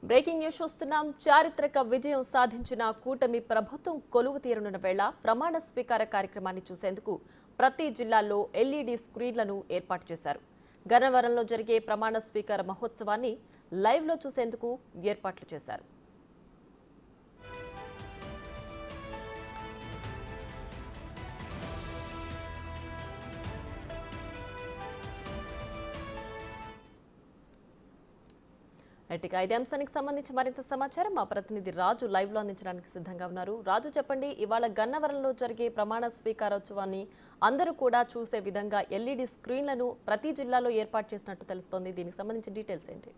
Breaking news చూస్తున్నాం. చారిత్రక విజయం సాధించిన కూటమి ప్రభుత్వం కొలువు తీరనున్న వేళ ప్రమాణ స్వీకార కార్యక్రమాన్ని చూసేందుకు ప్రతి జిల్లాల్లో ఎల్ఈడి స్క్రీన్లను ఏర్పాటు చేశారు. గన్నవరంలో జరిగే ప్రమాణ స్వీకార మహోత్సవాన్ని లైవ్లో చూసేందుకు ఏర్పాట్లు చేశారు. ఇక ఇదే అంశానికి సంబంధించి మరింత సమాచారం మా ప్రతినిధి రాజు లైవ్ లో అందించడానికి సిద్ధంగా ఉన్నారు. రాజు, చెప్పండి, ఇవాళ గన్నవరంలో జరిగే ప్రమాణ స్వీకారోత్సవాన్ని అందరూ కూడా చూసే విధంగా ఎల్ఈడి స్క్రీన్లను ప్రతి జిల్లాలో ఏర్పాటు చేసినట్టు తెలుస్తోంది. దీనికి సంబంధించిన డీటెయిల్స్ ఏంటి?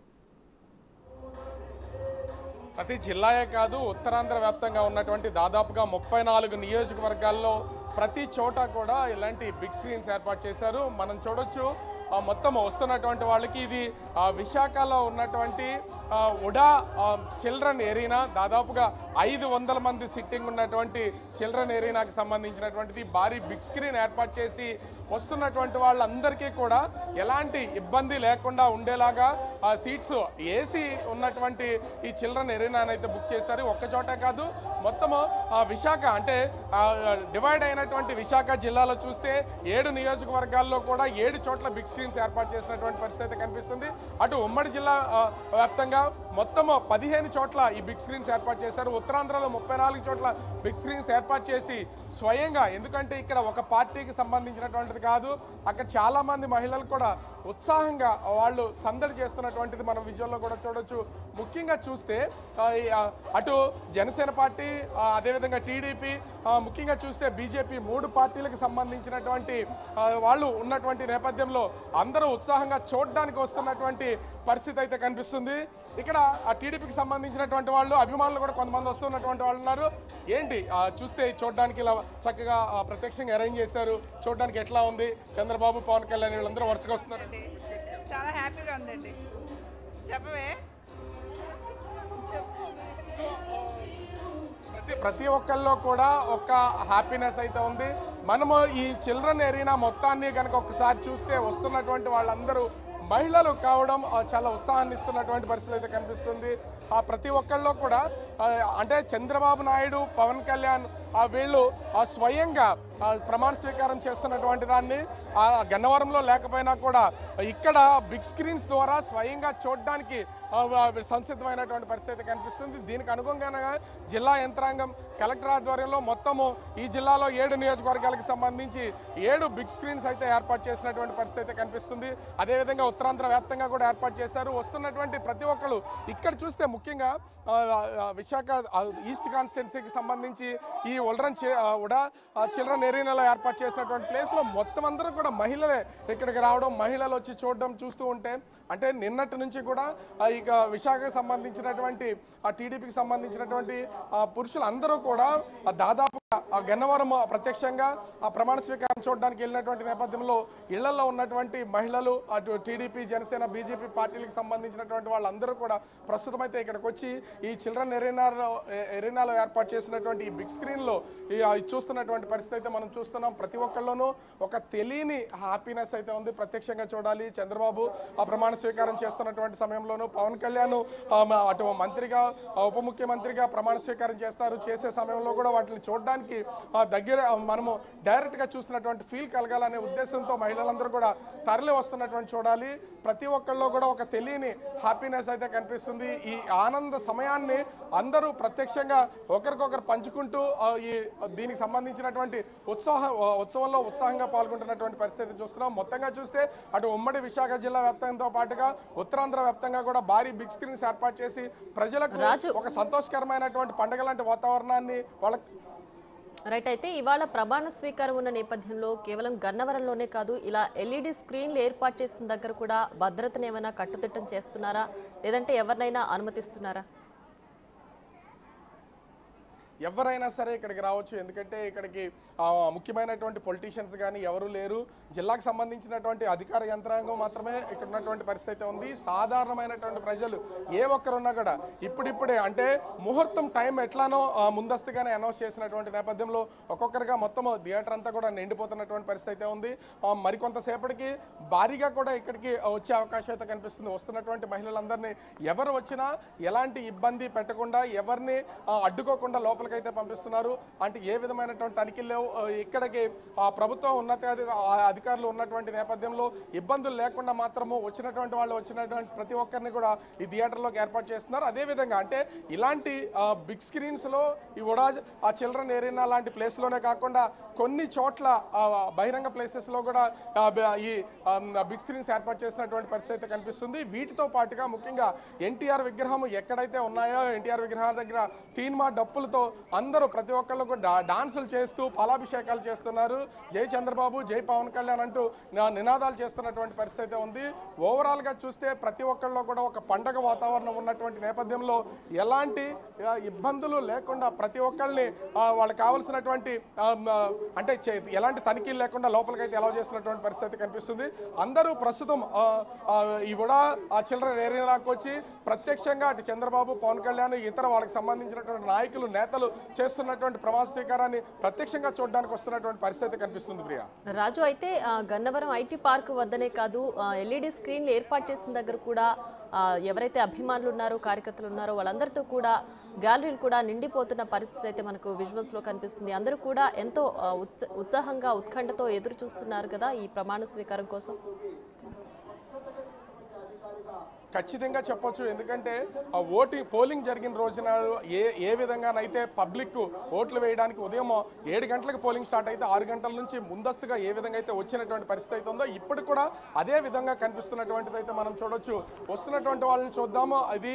ప్రతి జిల్లాయే కాదు, ఉత్తరాంధ్ర వ్యాప్తంగా ఉన్నటువంటి దాదాపుగా 34 నియోజకవర్గాల్లో ప్రతి చోట కూడా ఇలాంటి బిగ్ స్క్రీన్స్ ఏర్పాటు చేశారు. మనం చూడొచ్చు మొత్తం వస్తున్నటువంటి వాళ్ళకి ఇది విశాఖలో ఉన్నటువంటి ఉడా చిల్డ్రన్ ఏరీనా, దాదాపుగా 500 మంది సిట్టింగ్ ఉన్నటువంటి చిల్డ్రన్ ఏరీనాకి సంబంధించినటువంటిది. భారీ బిగ్ స్క్రీన్ ఏర్పాటు చేసి వస్తున్నటువంటి వాళ్ళందరికీ కూడా ఎలాంటి ఇబ్బంది లేకుండా ఉండేలాగా సీట్స్ ఏసీ ఉన్నటువంటి ఈ చిల్డ్రన్ ఏరీనానైతే బుక్ చేశారు. ఒక్కచోటే కాదు, మొత్తము విశాఖ అంటే డివైడ్ అయినటువంటి విశాఖ జిల్లాలో చూస్తే 7 నియోజకవర్గాల్లో కూడా 7 చోట్ల బిగ్ స్క్రీన్స్ ఏర్పాటు చేసినటువంటి పరిస్థితి అయితే కనిపిస్తుంది. అటు ఉమ్మడి జిల్లా వ్యాప్తంగా మొత్తం 15 చోట్ల ఈ బిగ్ స్క్రీన్స్ ఏర్పాటు చేశారు. ఉత్తరాంధ్రలో 34 చోట్ల బిగ్ స్క్రీన్స్ ఏర్పాటు చేసి స్వయంగా, ఎందుకంటే ఇక్కడ ఒక పార్టీకి సంబంధించినటువంటిది కాదు, అక్కడ చాలా మంది మహిళలు కూడా ఉత్సాహంగా వాళ్ళు సందడి చేస్తున్నటువంటిది మనం విజువల్లో కూడా చూడొచ్చు. ముఖ్యంగా చూస్తే అటు జనసేన పార్టీ, అదేవిధంగా టీడీపీ, ముఖ్యంగా చూస్తే బీజేపీ, 3 పార్టీలకు సంబంధించినటువంటి వాళ్ళు ఉన్నటువంటి నేపథ్యంలో అందరూ ఉత్సాహంగా చూడడానికి వస్తున్నటువంటి పరిస్థితి అయితే కనిపిస్తుంది. ఇక్కడ ఆ టీడీపీకి సంబంధించినటువంటి వాళ్ళు, అభిమానులు కూడా కొంతమంది వస్తున్నటువంటి వాళ్ళు ఉన్నారు. ఏంటి చూస్తే చూడడానికి ఇలా చక్కగా ప్రత్యక్షంగా అరేంజ్ చేశారు, చూడడానికి ఎట్లా ఉంది? చంద్రబాబు, పవన్ కళ్యాణ్ వీళ్ళందరూ వరుసగా వస్తున్నారు. చాలా హ్యాపీగా ఉందండి. చెప్పవే. ప్రతి ఒక్కళ్ళలో కూడా ఒక హ్యాపీనెస్ అయితే ఉంది. మనము ఈ చిల్డ్రన్ ఏరీనా మొత్తాన్ని కనుక ఒకసారి చూస్తే వస్తున్నటువంటి వాళ్ళందరూ మహిళలు కావడం చాలా ఉత్సాహాన్ని ఇస్తున్నటువంటి పరిస్థితి అయితే కనిపిస్తుంది. ప్రతి ఒక్కళ్ళలో కూడా అంటే చంద్రబాబు నాయుడు, పవన్ కళ్యాణ్ వీళ్ళు స్వయంగా ప్రమాణ స్వీకారం చేస్తున్నటువంటి దాన్ని గన్నవరంలో లేకపోయినా కూడా ఇక్కడ బిగ్ స్క్రీన్స్ ద్వారా స్వయంగా చూడడానికి సంసిద్ధమైనటువంటి పరిస్థితి కనిపిస్తుంది. దీనికి అనుగుణంగా జిల్లా యంత్రాంగం కలెక్టర్ ఆధ్వర్యంలో మొత్తము ఈ జిల్లాలో 7 నియోజకవర్గాలకు సంబంధించి 7 బిగ్ స్క్రీన్స్ అయితే ఏర్పాటు చేసినటువంటి పరిస్థితి కనిపిస్తుంది. అదేవిధంగా ఉత్తరాంధ్ర వ్యాప్తంగా కూడా ఏర్పాటు చేశారు. వస్తున్నటువంటి ప్రతి ఒక్కరు ఇక్కడ చూస్తే ముఖ్యంగా విశాఖ ఈస్ట్ కాన్స్టిట్యున్సీకి సంబంధించి ఈ ఉడా చిల్డ్రన్ ఏరీనాలో ఏర్పాటు చేసినటువంటి ప్లేస్లో మొత్తం అందరూ కూడా మహిళలే ఇక్కడికి రావడం, మహిళలు వచ్చి చూడడం చూస్తూ ఉంటే, అంటే నిన్నటి నుంచి కూడా ఇక విశాఖకు సంబంధించినటువంటి టీడీపీకి సంబంధించినటువంటి పురుషులు అందరూ కూడా దాదాపుగా గన్నవరం ప్రత్యక్షంగా ప్రమాణ స్వీకారం చూడడానికి వెళ్ళినటువంటి నేపథ్యంలో ఇళ్లలో ఉన్నటువంటి మహిళలు, అటు టీడీపీ, జనసేన, బీజేపీ పార్టీలకు సంబంధించినటువంటి వాళ్ళందరూ కూడా ప్రస్తుతం అయితే ఇక్కడికి వచ్చి ఈ చిల్డ్రన్ ఎరీనాలో ఏర్పాటు చేసినటువంటి ఈ బిగ్ స్క్రీన్లో చూస్తున్నటువంటి పరిస్థితి అయితే మనం చూస్తున్నాం. ప్రతి ఒక్కళ్ళలోనూ ఒక తెలియని హ్యాపీనెస్ అయితే ఉంది. ప్రత్యక్షంగా చూడాలి. చంద్రబాబు ప్రమాణ స్వీకారం చేస్తున్నటువంటి సమయంలోనూ, పవన్ కళ్యాణ్ అటు మంత్రిగా, ఉప ముఖ్యమంత్రిగా ప్రమాణ స్వీకారం చేసే సమయంలో కూడా వాటిని చూడడానికి దగ్గర మనము డైరెక్ట్గా చూస్తున్నటువంటి ఫీల్ కలగాలనే ఉద్దేశంతో మహిళలందరూ కూడా తరలి వస్తున్నటువంటి చూడాలి. ప్రతి ఒక్కళ్ళలో కూడా ఒక తెలియని హ్యాపీనెస్ అయితే కనిపిస్తుంది. ఈ ఆనంద సమయాన్ని అందరూ ప్రత్యక్షంగా ఒకరికొకరు పంచుకుంటూ దీనికి సంబంధించినటువంటి ఉత్సవంలో ఉత్సాహంగా పాల్గొంటున్నటువంటి పరిస్థితి చూస్తున్నాం. మొత్తంగా చూస్తే అటు ఉమ్మడి విశాఖ జిల్లా వ్యాప్తంతో పాటుగా ఉత్తరాంధ్ర వ్యాప్తంగా కూడా భారీ బిగ్ స్క్రీన్స్ ఏర్పాటు చేసి ప్రజలకు ఒక సంతోషకరమైనటువంటి పండుగ లాంటి వాతావరణాన్ని వాళ్ళకి రైట్. అయితే ఇవాళ ప్రమాణ స్వీకారం ఉన్న నేపథ్యంలో కేవలం గన్నవరంలోనే కాదు, ఇలా ఎల్ఈడి స్క్రీన్లు ఏర్పాటు చేసిన దగ్గర కూడా భద్రతను ఏమైనా కట్టుదిట్టం చేస్తున్నారా, లేదంటే ఎవరినైనా అనుమతిస్తున్నారా? ఎవరైనా సరే ఇక్కడికి రావచ్చు. ఎందుకంటే ఇక్కడికి ముఖ్యమైనటువంటి పొలిటీషియన్స్ కానీ ఎవరు లేరు. జిల్లాకు సంబంధించినటువంటి అధికార యంత్రాంగం మాత్రమే ఇక్కడ ఉన్నటువంటి పరిస్థితి ఉంది. సాధారణమైనటువంటి ప్రజలు ఏ ఒక్కరున్నా కూడా ఇప్పుడిప్పుడే అంటే ముహూర్తం టైం ఎట్లానో ముందస్తుగానే అనౌన్స్ చేసినటువంటి నేపథ్యంలో ఒక్కొక్కరిగా మొత్తం థియేటర్ అంతా కూడా నిండిపోతున్నటువంటి పరిస్థితి ఉంది. మరికొంతసేపటికి భారీగా కూడా ఇక్కడికి వచ్చే అవకాశం అయితే కనిపిస్తుంది. వస్తున్నటువంటి మహిళలందరినీ ఎవరు వచ్చినా ఎలాంటి ఇబ్బంది పెట్టకుండా ఎవరిని అడ్డుకోకుండా లోపలికైతే పంపిస్తున్నారు. అంటే ఏ విధమైనటువంటి తనిఖీలు లేవు. ఇక్కడికి ప్రభుత్వం అధికారులు ఉన్నటువంటి నేపథ్యంలో ఇబ్బందులు లేకుండా మాత్రము వచ్చినటువంటి ప్రతి ఒక్కరిని కూడా ఈ థియేటర్లోకి ఏర్పాటు చేస్తున్నారు. అదేవిధంగా అంటే ఇలాంటి బిగ్ స్క్రీన్స్లో ఈ ఉడాజ్ చిల్డ్రన్ ఏరియా లాంటి ప్లేస్లోనే కాకుండా కొన్ని చోట్ల బహిరంగ ప్లేసెస్లో కూడా ఈ బిగ్ స్క్రీన్స్ ఏర్పాటు చేసినటువంటి పరిస్థితి అయితే కనిపిస్తుంది. వీటితో పాటుగా ముఖ్యంగా ఎన్టీఆర్ విగ్రహం ఎక్కడైతే ఉన్నాయో ఎన్టీఆర్ విగ్రహాల దగ్గర తీన్మా డప్పులతో అందరూ ప్రతి ఒక్కళ్ళు కూడా డాన్సులు చేస్తూ పాలాభిషేకాలు చేస్తున్నారు. జై చంద్రబాబు, జై పవన్ కళ్యాణ్ అంటూ నినాదాలు చేస్తున్నటువంటి పరిస్థితి ఉంది. ఓవరాల్గా చూస్తే ప్రతి ఒక్కళ్ళలో కూడా ఒక పండగ వాతావరణం ఉన్నటువంటి నేపథ్యంలో ఎలాంటి ఇబ్బందులు లేకుండా ప్రతి ఒక్కళ్ళని వాళ్ళకి కావాల్సినటువంటి అంటే ఎలాంటి తనిఖీలు లేకుండా లోపలికైతే అలౌ చేస్తున్నటువంటి పరిస్థితి కనిపిస్తుంది. అందరూ ప్రస్తుతం ఈ కూడా చిల్డ్రన్ ఏరియాలోకి వచ్చి ప్రత్యక్షంగా అటు చంద్రబాబు, పవన్ కళ్యాణ్, ఇతర వాళ్ళకి సంబంధించినటువంటి నాయకులు, నేతలు చేస్తున్నటువంటి ప్రమాణ స్వీకారాన్ని ప్రత్యక్షంగా చూడడానికి వస్తున్నటువంటి పరిస్థితి కనిపిస్తుంది. ప్రియా రాజు, అయితే గన్నవరం ఐటీ పార్క్ వద్దనే కాదు ఎల్ఈడి స్క్రీన్లు ఏర్పాటు చేసిన దగ్గర కూడా ఎవరైతే అభిమానులు ఉన్నారో, కార్యకర్తలు ఉన్నారో వాళ్ళందరితో కూడా గ్యాలరీలు కూడా నిండిపోతున్న పరిస్థితి అయితే మనకు విజువల్స్లో కనిపిస్తుంది. అందరూ కూడా ఎంతో ఉత్సాహంగా, ఉత్కంఠతో ఎదురు చూస్తున్నారు కదా ఈ ప్రమాణ స్వీకారం కోసం. ఖచ్చితంగా చెప్పొచ్చు. ఎందుకంటే పోలింగ్ జరిగిన రోజున ఏ విధంగానైతే పబ్లిక్ ఓట్లు వేయడానికి ఉదయం 7 గంటలకు పోలింగ్ స్టార్ట్ అయితే 6 గంటల నుంచి ముందస్తుగా ఏ విధంగా అయితే వచ్చినటువంటి పరిస్థితి అయితే ఉందో ఇప్పుడు కూడా అదే విధంగా కనిపిస్తున్నటువంటిది అయితే మనం చూడొచ్చు. వస్తున్నటువంటి వాళ్ళని చూద్దాము. అది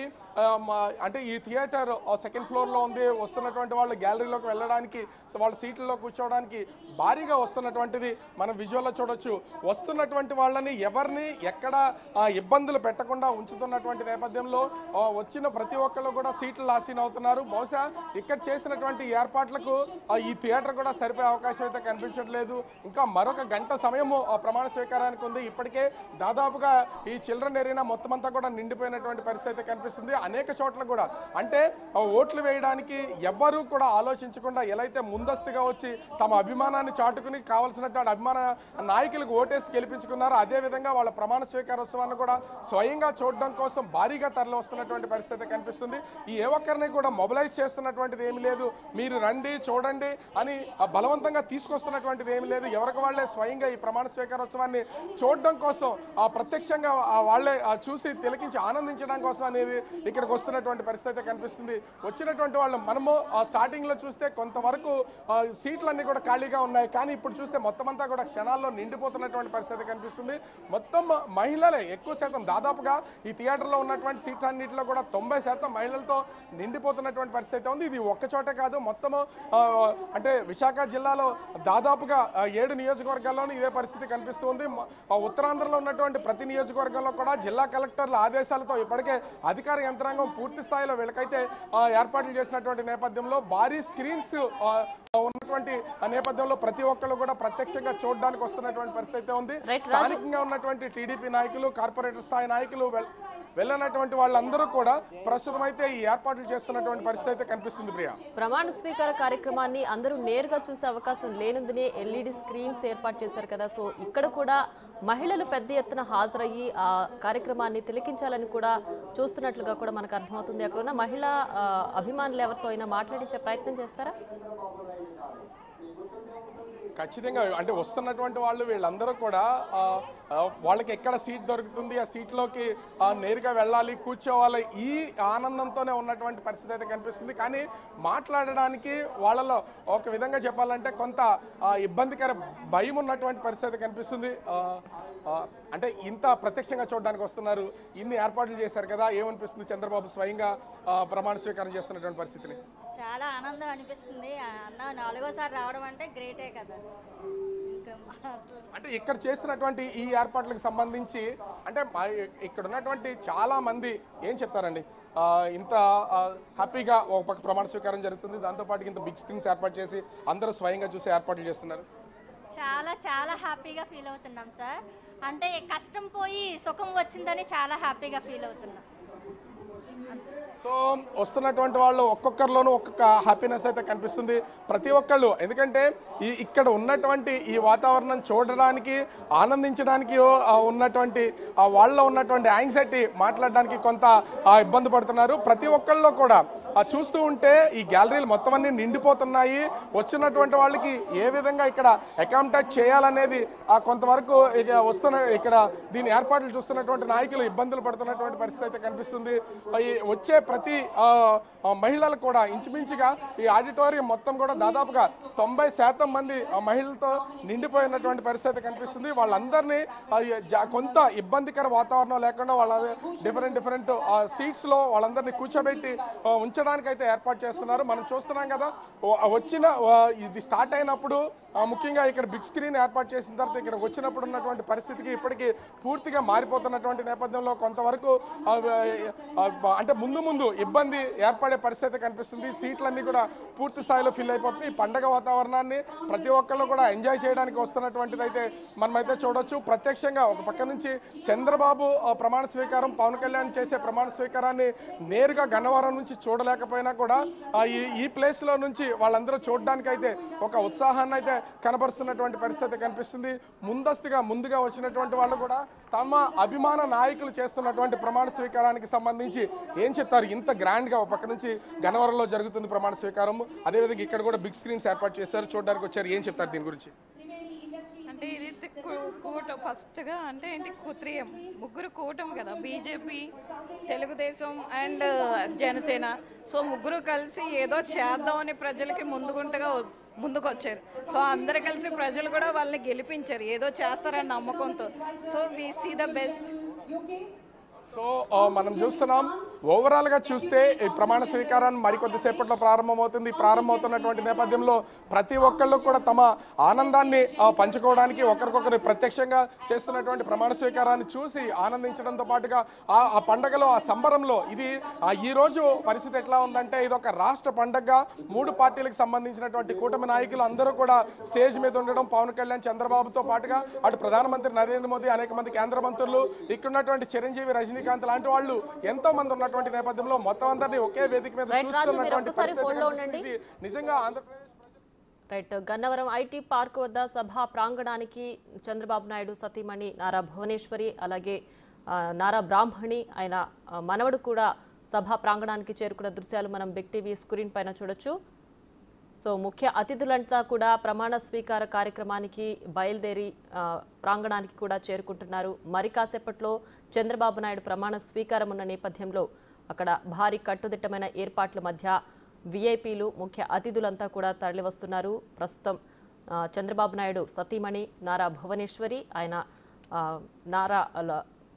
అంటే ఈ థియేటర్ సెకండ్ ఫ్లోర్లో ఉంది. వస్తున్నటువంటి వాళ్ళు గ్యాలరీలోకి వెళ్ళడానికి, వాళ్ళ సీట్లలో కూర్చోవడానికి భారీగా వస్తున్నటువంటిది మనం విజువల్లో చూడొచ్చు. వస్తున్నటువంటి వాళ్ళని ఎవరిని ఎక్కడ ఇబ్బందులు పెట్టకుండా ఉంచుతున్నటువంటి నేపథ్యంలో వచ్చిన ప్రతి ఒక్కళ్ళు కూడా సీట్లు లాసీన్ అవుతున్నారు. బహుశా ఇక్కడ చేసినటువంటి ఏర్పాట్లకు ఈ థియేటర్ కూడా సరిపోయే అవకాశం అయితే కనిపించట్లేదు. ఇంకా మరొక గంట సమయము ప్రమాణ స్వీకారానికి ఉంది. ఇప్పటికే దాదాపుగా ఈ చిల్డ్రన్ ఏరియా మొత్తం అంతా కూడా నిండిపోయినటువంటి పరిస్థితి అయితే కనిపిస్తుంది. అనేక చోట్ల కూడా అంటే ఓట్లు వేయడానికి ఎవ్వరూ కూడా ఆలోచించకుండా ఎలా అయితే ముందస్తుగా వచ్చి తమ అభిమానాన్ని చాటుకుని కావాల్సినటువంటి అభిమాన నాయకులకు ఓటేసి గెలిపించుకున్నారు. అదేవిధంగా వాళ్ళ ప్రమాణ స్వీకారోత్సవాన్ని కూడా స్వయంగా చూడడం కోసం భారీగా తరలి వస్తున్నటువంటి పరిస్థితి కనిపిస్తుంది. ఈ ఏ ఒక్కరిని కూడా మొబిలైజ్ చేస్తున్నటువంటిది ఏమీ లేదు. మీరు రండి చూడండి అని బలవంతంగా తీసుకొస్తున్నటువంటిది ఏమీ లేదు. ఎవరికి వాళ్ళే స్వయంగా ఈ ప్రమాణ స్వీకారోత్సవాన్ని చూడడం కోసం ప్రత్యక్షంగా వాళ్ళే చూసి తిలకించి ఆనందించడం కోసం అనేది ఇక్కడికి వస్తున్నటువంటి పరిస్థితి కనిపిస్తుంది. వచ్చినటువంటి వాళ్ళు మనము స్టార్టింగ్లో చూస్తే కొంతవరకు సీట్లన్నీ కూడా ఖాళీగా ఉన్నాయి. కానీ ఇప్పుడు చూస్తే మొత్తం అంతా కూడా క్షణాల్లో నిండిపోతున్నటువంటి పరిస్థితి కనిపిస్తుంది. మొత్తం మహిళలే ఎక్కువ శాతం, దాదాపుగా ఈ థియేటర్లో ఉన్నటువంటి సీట్స్ అన్నింటిలో కూడా 90% మహిళలతో నిండిపోతున్నటువంటి పరిస్థితి ఉంది. ఇది ఒక్క చోటే కాదు, మొత్తము అంటే విశాఖ జిల్లాలో దాదాపుగా 7 నియోజకవర్గాల్లోనూ ఇదే పరిస్థితి కనిపిస్తుంది. ఉత్తరాంధ్రలో ఉన్నటువంటి ప్రతి నియోజకవర్గంలో కూడా జిల్లా కలెక్టర్ల ఆదేశాలతో ఇప్పటికే అధికార యంత్రాంగం పూర్తి స్థాయిలో వీళ్ళకైతే ఏర్పాట్లు చేసినటువంటి నేపథ్యంలో భారీ స్క్రీన్స్ ఉన్నటువంటి నేపథ్యంలో ప్రతి ఒక్కరు కూడా ప్రత్యక్షంగా చూడడానికి వస్తున్నటువంటి పరిస్థితి ఉంది. స్థానికంగా ఉన్నటువంటి టీడీపీ నాయకులు, కార్పొరేటర్ స్థాయి నాయకులు వెళ్ళినటువంటి వాళ్ళందరూ కూడా ప్రస్తుతం అయితే ఈ ఏర్పాట్లు చేస్తున్నటువంటి పరిస్థితి అయితే కనిపిస్తుంది. ప్రియా, ప్రమాణ స్వీకార కార్యక్రమాన్ని అందరూ నేరుగా చూసే అవకాశం లేనందునే ఎల్ఈడి స్క్రీన్స్ ఏర్పాటు చేశారు కదా. సో ఇక్కడ కూడా మహిళలు పెద్ద ఎత్తున హాజరయ్యి ఆ కార్యక్రమాన్ని తిలకించాలని కూడా చూస్తున్నట్లుగా కూడా మనకు అర్థమవుతుంది. అక్కడ ఉన్న మహిళా అభిమానులు ఎవరితో అయినా మాట్లాడించే ప్రయత్నం చేస్తారా? ఖచ్చితంగా అంటే వస్తున్నటువంటి వాళ్ళు వీళ్ళందరూ కూడా వాళ్ళకి ఎక్కడ సీట్ దొరుకుతుంది, ఆ సీట్లోకి నేరుగా వెళ్ళాలి, కూర్చోవాలి, ఈ ఆనందంతోనే ఉన్నటువంటి పరిస్థితి అయితే కనిపిస్తుంది. కానీ మాట్లాడడానికి వాళ్ళలో ఒక విధంగా చెప్పాలంటే కొంత ఇబ్బందికర భయం ఉన్నటువంటి పరిస్థితి కనిపిస్తుంది. అంటే ఇంత ప్రత్యక్షంగా చూడడానికి వస్తున్నారు, ఇన్ని ఏర్పాట్లు చేశారు కదా, ఏమనిపిస్తుంది చంద్రబాబు స్వయంగా ప్రమాణ స్వీకారం చేస్తున్నటువంటి పరిస్థితిని? చాలా ఆనందం అనిపిస్తుంది. అన్న 4వసారి రావడం అంటే గ్రేటే కదా. అంటే ఇక్కడ చేసినటువంటి ఈ ఏర్పాట్లకు సంబంధించి అంటే ఇక్కడ ఉన్నటువంటి చాలా మంది ఏం చెప్తారండి, ఇంత హ్యాపీగా ఒక పక్క ప్రమాణ స్వీకారం జరుగుతుంది, దాంతోపాటు ఇంత బిగ్ స్క్రీన్స్ ఏర్పాటు చేసి అందరూ స్వయంగా చూసి ఏర్పాట్లు చేస్తున్నారు. చాలా చాలా హ్యాపీగా ఫీల్ అవుతున్నాం సార్. అంటే కష్టం పోయి సుఖం వచ్చిందని చాలా హ్యాపీగా ఫీల్ అవుతున్నాం. సో వస్తున్నటువంటి వాళ్ళు ఒక్కొక్కరిలోనూ ఒక్కొక్క హ్యాపీనెస్ అయితే కనిపిస్తుంది ప్రతి ఒక్కళ్ళు. ఎందుకంటే ఇక్కడ ఉన్నటువంటి ఈ వాతావరణం చూడడానికి, ఆనందించడానికి ఉన్నటువంటి వాళ్ళలో ఉన్నటువంటి యాంగ్జైటీ మాట్లాడడానికి కొంత ఇబ్బంది పడుతున్నారు. ప్రతి ఒక్కళ్ళలో కూడా చూస్తూ ఉంటే ఈ గ్యాలరీలు మొత్తం అన్ని నిండిపోతున్నాయి. వచ్చినటువంటి వాళ్ళకి ఏ విధంగా ఇక్కడ అకామిడేట్ చేయాలనేది కొంతవరకు ఇక్కడ దీని ఏర్పాట్లు చూస్తున్నటువంటి నాయకులు ఇబ్బందులు పడుతున్నటువంటి పరిస్థితి అయితే కనిపిస్తుంది. వచ్చే ప్రతి మహిళలు కూడా ఇంచుమించుగా ఈ ఆడిటోరియం మొత్తం కూడా దాదాపుగా 90% మంది మహిళలతో నిండిపోయినటువంటి పరిస్థితి కనిపిస్తుంది. వాళ్ళందరినీ కొంత ఇబ్బందికర వాతావరణం లేకుండా వాళ్ళ డిఫరెంట్ సీట్స్లో వాళ్ళందరినీ కూర్చోబెట్టి ఉంచడానికి అయితే ఏర్పాటు చేస్తున్నారు. మనం చూస్తున్నాం కదా, ఇది స్టార్ట్ అయినప్పుడు ముఖ్యంగా ఇక్కడ బిగ్ స్క్రీన్ ఏర్పాటు చేసిన తర్వాత ఇక్కడ వచ్చినప్పుడు ఉన్నటువంటి పరిస్థితికి ఇప్పటికీ పూర్తిగా మారిపోతున్నటువంటి నేపథ్యంలో కొంతవరకు అంటే ముందు ఇబ్బంది ఏర్పడే పరిస్థితి కనిపిస్తుంది. సీట్లన్నీ కూడా పూర్తి స్థాయిలో ఫిల్ అయిపోతుంది. ఈ పండగ వాతావరణాన్ని ప్రతి ఒక్కళ్ళు కూడా ఎంజాయ్ చేయడానికి వస్తున్నటువంటిది అయితే మనమైతే చూడొచ్చు. ప్రత్యక్షంగా ఒక పక్క నుంచి చంద్రబాబు ప్రమాణ స్వీకారం, పవన్ కళ్యాణ్ చేసే ప్రమాణ స్వీకారాన్ని నేరుగా గన్నవరం నుంచి చూడలేకపోయినా కూడా ఈ ప్లేస్లో నుంచి వాళ్ళందరూ చూడడానికి అయితే ఒక ఉత్సాహాన్ని అయితే కనబరుస్తున్నటువంటి పరిస్థితి కనిపిస్తుంది. ముందుగా వచ్చినటువంటి వాళ్ళు కూడా తమ అభిమాన నాయకులు చేస్తున్నటువంటి ప్రమాణ స్వీకారానికి సంబంధించి ఏం చెప్తారు? ఇంత గ్రాండ్గా ఒక పక్క నుంచి గన్నవరంలో జరుగుతుంది ప్రమాణ స్వీకారం, అదేవిధంగా ఇక్కడ కూడా బిగ్ స్క్రీన్స్ ఏర్పాటు చేశారు, చూడడానికి వచ్చారు. ఏం చెప్తారు దీని గురించి? అంటే ఇది కూటమి ఫస్ట్గా అంటే ఏంటి కుత్రియం ముగ్గురు కూటమి కదా, BJP, Telugu Desam and Janasena. So ముగ్గురు కలిసి ఏదో చేద్దామని ప్రజలకి ముందుకు వచ్చారు. సో అందరు కలిసి ప్రజలు కూడా వాళ్ళని గెలిపించారు ఏదో చేస్తారని నమ్మకంతో. So we see the best. So మనం చూస్తున్నాం ఓవరాల్గా చూస్తే ఈ ప్రమాణ స్వీకారాన్ని మరికొద్దిసేపట్లో ప్రారంభమవుతుంది. ప్రారంభమవుతున్నటువంటి నేపథ్యంలో ప్రతి ఒక్కళ్ళు కూడా తమ ఆనందాన్ని పంచుకోవడానికి ఒకరికొకరు ప్రత్యక్షంగా చేస్తున్నటువంటి ప్రమాణ స్వీకారాన్ని చూసి ఆనందించడంతో పాటుగా ఆ పండగలో, ఆ సంబరంలో ఇది ఈరోజు పరిస్థితి ఎట్లా ఉందంటే ఇది ఒక రాష్ట్ర పండగగా 3 పార్టీలకు సంబంధించినటువంటి కూటమి నాయకులు అందరూ కూడా స్టేజ్ మీద ఉండడం, పవన్ కళ్యాణ్, చంద్రబాబుతో పాటుగా అటు ప్రధానమంత్రి నరేంద్ర మోదీ, అనేక మంది కేంద్ర మంత్రులు, ఇక్కడ ఉన్నటువంటి చిరంజీవి, రజనీకాంత్ లాంటి వాళ్ళు ఎంతో మంది ఉన్నటువంటి నేపథ్యంలో మొత్తం అందరినీ ఒకే వేదిక మీద చూస్తున్నటువంటి పరిస్థితి నిజంగా Andhra Pradesh. Right, Gannavaram IT park వద్ద సభా ప్రాంగణానికి చంద్రబాబు నాయుడు సతీమణి నారా భువనేశ్వరి, అలాగే నారా బ్రాహ్మణి ఆయన మనవడు కూడా సభా ప్రాంగణానికి చేరుకున్న దృశ్యాలు మనం బిగ్ టీవీ స్క్రీన్ పైన చూడొచ్చు. సో ముఖ్య అతిథులంతా కూడా ప్రమాణ స్వీకార కార్యక్రమానికి బయలుదేరి ప్రాంగణానికి కూడా చేరుకుంటున్నారు. మరి కాసేపట్లో చంద్రబాబు నాయుడు ప్రమాణ స్వీకారం ఉన్న నేపథ్యంలో అక్కడ భారీ కట్టుదిట్టమైన ఏర్పాట్ల మధ్య విఐపీలు, ముఖ్య అతిథులంతా కూడా తరలివస్తున్నారు. ప్రస్తుతం చంద్రబాబు నాయుడు సతీమణి నారా భువనేశ్వరి, ఆయన నారా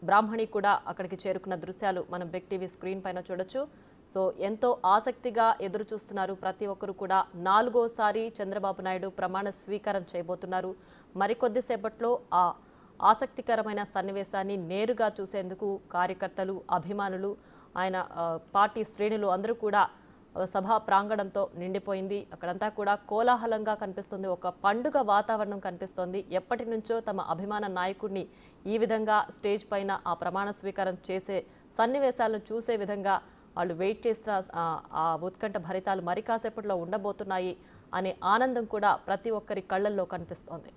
బ్రాహ్మణి కూడా అక్కడికి చేరుకున్న దృశ్యాలు మనం బిగ్ టీవీ స్క్రీన్ పైన చూడొచ్చు. సో ఎంతో ఆసక్తిగా ఎదురు చూస్తున్నారు ప్రతి ఒక్కరు కూడా. 4వసారి చంద్రబాబు నాయుడు ప్రమాణ స్వీకారం చేయబోతున్నారు. మరికొద్దిసేపట్లో ఆ ఆసక్తికరమైన సన్నివేశాన్ని నేరుగా చూసేందుకు కార్యకర్తలు, అభిమానులు, ఆయన పార్టీ శ్రేణులు అందరూ కూడా సభా ప్రాంగణంతో నిండిపోయింది. అక్కడంతా కూడా కోలాహలంగా కనిపిస్తుంది, ఒక పండుగ వాతావరణం కనిపిస్తోంది. ఎప్పటి నుంచో తమ అభిమాన నాయకుడిని ఈ విధంగా స్టేజ్ పైన ఆ ప్రమాణ స్వీకారం చేసే సన్నివేశాలను చూసే విధంగా వాళ్ళు వెయిట్ చేసిన ఆ ఉత్కంఠ భరితాలు మరి కాసేపట్లో ఉండబోతున్నాయి అనే ఆనందం కూడా ప్రతి ఒక్కరి కళ్ళల్లో కనిపిస్తోంది.